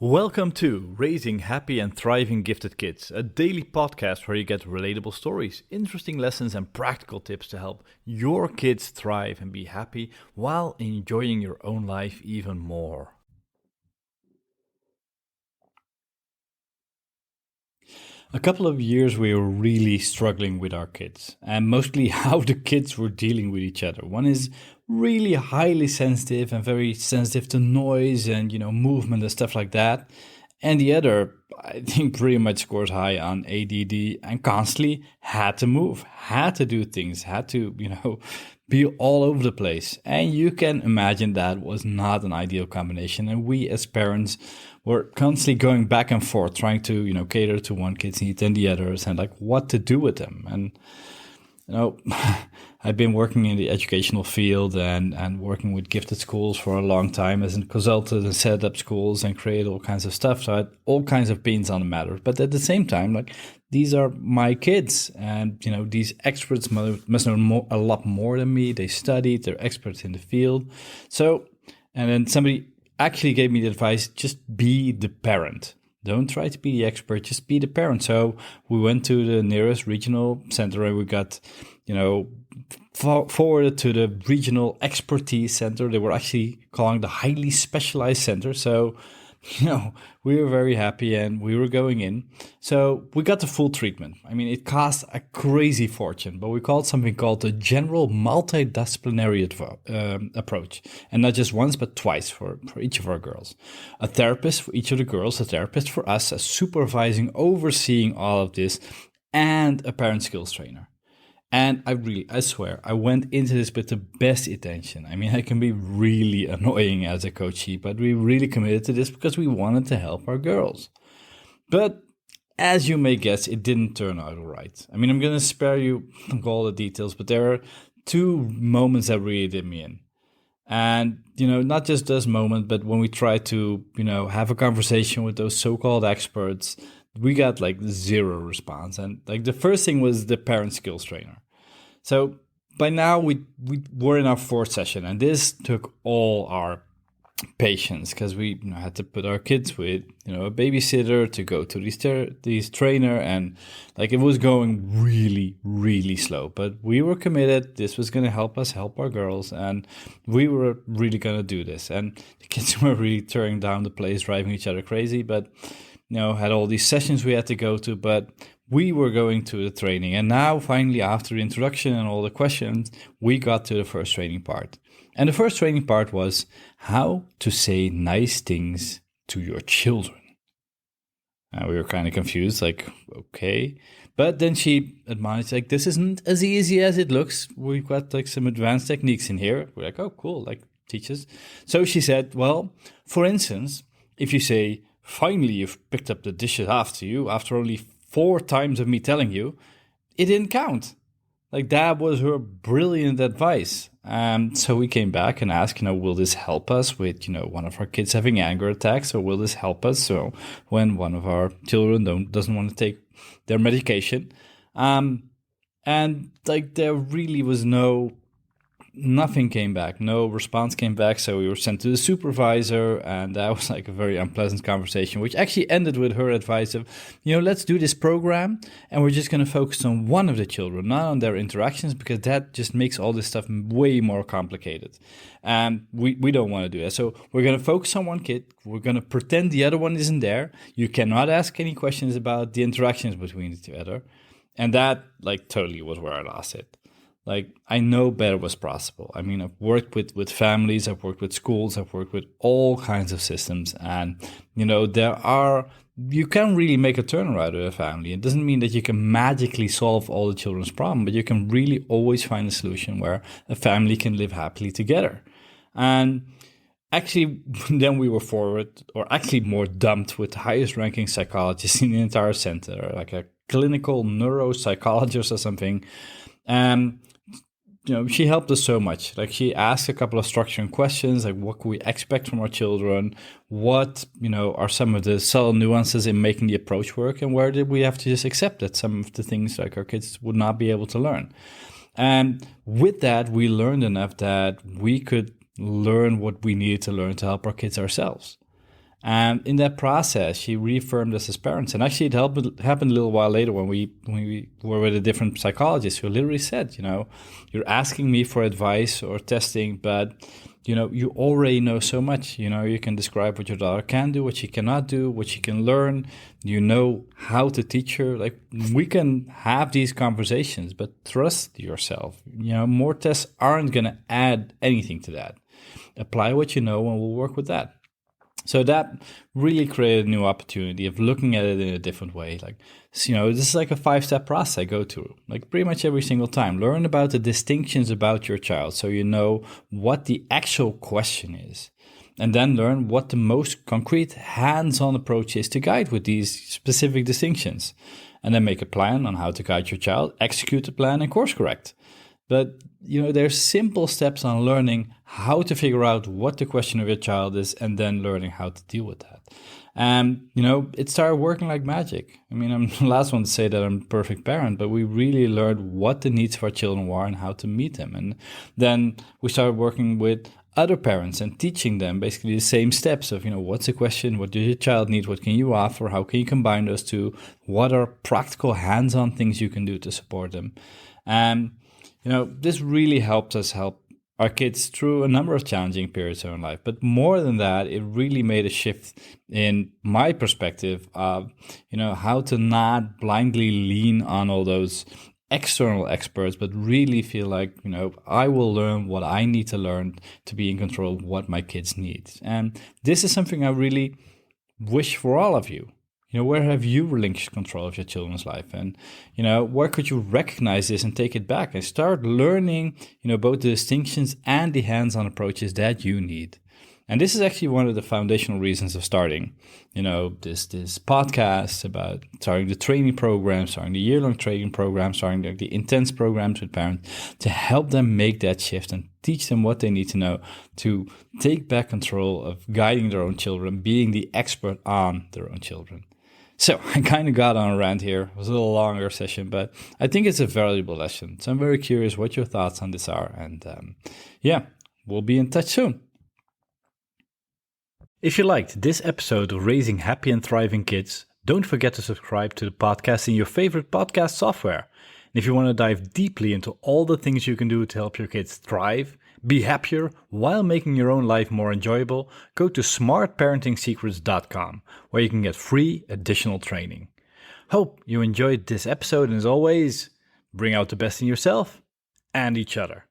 Welcome to Raising Happy and Thriving Gifted Kids, a daily podcast where you get relatable stories, interesting lessons, and practical tips to help your kids thrive and be happy while enjoying your own life even more. A couple of years we were really struggling with our kids, and mostly how the kids were dealing with each other. One is really highly sensitive and very sensitive to noise and movement and stuff like that. And the other, I think, pretty much scores high on ADD and constantly had to move, had to do things, had to, be all over the place. And you can imagine that was not an ideal combination. And we as parents were constantly going back and forth, trying to, cater to one kid's needs and the others, and like what to do with them. And I've been working in the educational field and working with gifted schools for a long time as a consultant and set up schools and create all kinds of stuff. So I had all kinds of opinions on the matter. But at the same time, these are my kids, and these experts must know a lot more than me. They studied, they're experts in the field. So, and then somebody actually gave me the advice: just be the parent. Don't try to be the expert, just be the parent. So we went to the nearest regional center and we got, forwarded to the regional expertise center. They were actually calling the highly specialized center. So, we were very happy and we were going in. So we got the full treatment. I mean, it cost a crazy fortune, but we called something called the general multidisciplinary approach. And not just once, but twice for each of our girls. A therapist for each of the girls, a therapist for us, a supervising, overseeing all of this, and a parent skills trainer. And I swear, I went into this with the best intention. I mean, I can be really annoying as a coachee, but we really committed to this because we wanted to help our girls. But as you may guess, it didn't turn out all right. I mean, I'm going to spare you all the details, but there are two moments that really did me in. And, not just those moments, but when we tried to, have a conversation with those so-called experts, we got zero response. And the first thing was the parent skills trainer. So by now we were in our fourth session, and this took all our patience because we had to put our kids with a babysitter to go to these trainer, and it was going really, really slow. But we were committed. This was going to help us help our girls, and we were really going to do this. And the kids were really tearing down the place, driving each other crazy, but had all these sessions we had to go to, but we were going to the training. And now, finally, after the introduction and all the questions, we got to the first training part. And the first training part was how to say nice things to your children. And we were kind of confused, okay. But then she admonished, this isn't as easy as it looks. We've got some advanced techniques in here. We're oh, cool, teach us. So she said, well, for instance, if you say, finally, you've picked up the dishes after you, after only 4 times of me telling you, it didn't count. That was her brilliant advice. So we came back and asked, will this help us with, one of our kids having anger attacks, or will this help us so when one of our children doesn't want to take their medication? And there really was nothing came back. No response came back. So we were sent to the supervisor, and that was a very unpleasant conversation, which actually ended with her advice of, let's do this program and we're just going to focus on one of the children, not on their interactions, because that just makes all this stuff way more complicated. And we don't want to do that. So we're going to focus on one kid. We're going to pretend the other one isn't there. You cannot ask any questions about the interactions between the other. And that totally was where I lost it. I know better was possible. I mean, I've worked with families, I've worked with schools, I've worked with all kinds of systems. And, you can really make a turnaround of a family. It doesn't mean that you can magically solve all the children's problems, but you can really always find a solution where a family can live happily together. And actually, then we were forward, or actually more dumped with the highest ranking psychologist in the entire center, a clinical neuropsychologist or something. She helped us so much. She asked a couple of structuring questions, what can we expect from our children? What, are some of the subtle nuances in making the approach work? And where did we have to just accept that some of the things our kids would not be able to learn? And with that, we learned enough that we could learn what we needed to learn to help our kids ourselves. And in that process, she reaffirmed us as parents. And actually, happened a little while later when we were with a different psychologist who literally said, you're asking me for advice or testing, but you already know so much. You can describe what your daughter can do, what she cannot do, what she can learn. You know how to teach her. Like, we can have these conversations, but trust yourself. More tests aren't going to add anything to that. Apply what you know, and we'll work with that. So that really created a new opportunity of looking at it in a different way. Like, this is like a 5-step process I go through, like pretty much every single time. Learn about the distinctions about your child so you know what the actual question is. And then learn what the most concrete hands-on approach is to guide with these specific distinctions. And then make a plan on how to guide your child, execute the plan, and course correct. But, there's simple steps on learning how to figure out what the question of your child is and then learning how to deal with that. And, it started working like magic. I mean, I'm the last one to say that I'm a perfect parent, but we really learned what the needs of our children were and how to meet them. And then we started working with other parents and teaching them basically the same steps of, what's the question, what does your child need, what can you offer, how can you combine those two, what are practical hands-on things you can do to support them. And this really helped us help our kids through a number of challenging periods in life. But more than that, it really made a shift in my perspective of, how to not blindly lean on all those external experts, but really feel like, I will learn what I need to learn to be in control of what my kids need. And this is something I really wish for all of you. Where have you relinquished control of your children's life? And, where could you recognize this and take it back and start learning, both the distinctions and the hands-on approaches that you need? And this is actually one of the foundational reasons of starting, this podcast, about starting the training program, starting the year-long training program, starting the intense programs with parents to help them make that shift and teach them what they need to know to take back control of guiding their own children, being the expert on their own children. So I kind of got on a rant here. It was a little longer session, but I think it's a valuable lesson. So I'm very curious what your thoughts on this are. And we'll be in touch soon. If you liked this episode of Raising Happy and Thriving Kids, don't forget to subscribe to the podcast in your favorite podcast software. And if you want to dive deeply into all the things you can do to help your kids thrive, be happier while making your own life more enjoyable, go to smartparentingsecrets.com, where you can get free additional training. Hope you enjoyed this episode, and as always, bring out the best in yourself and each other.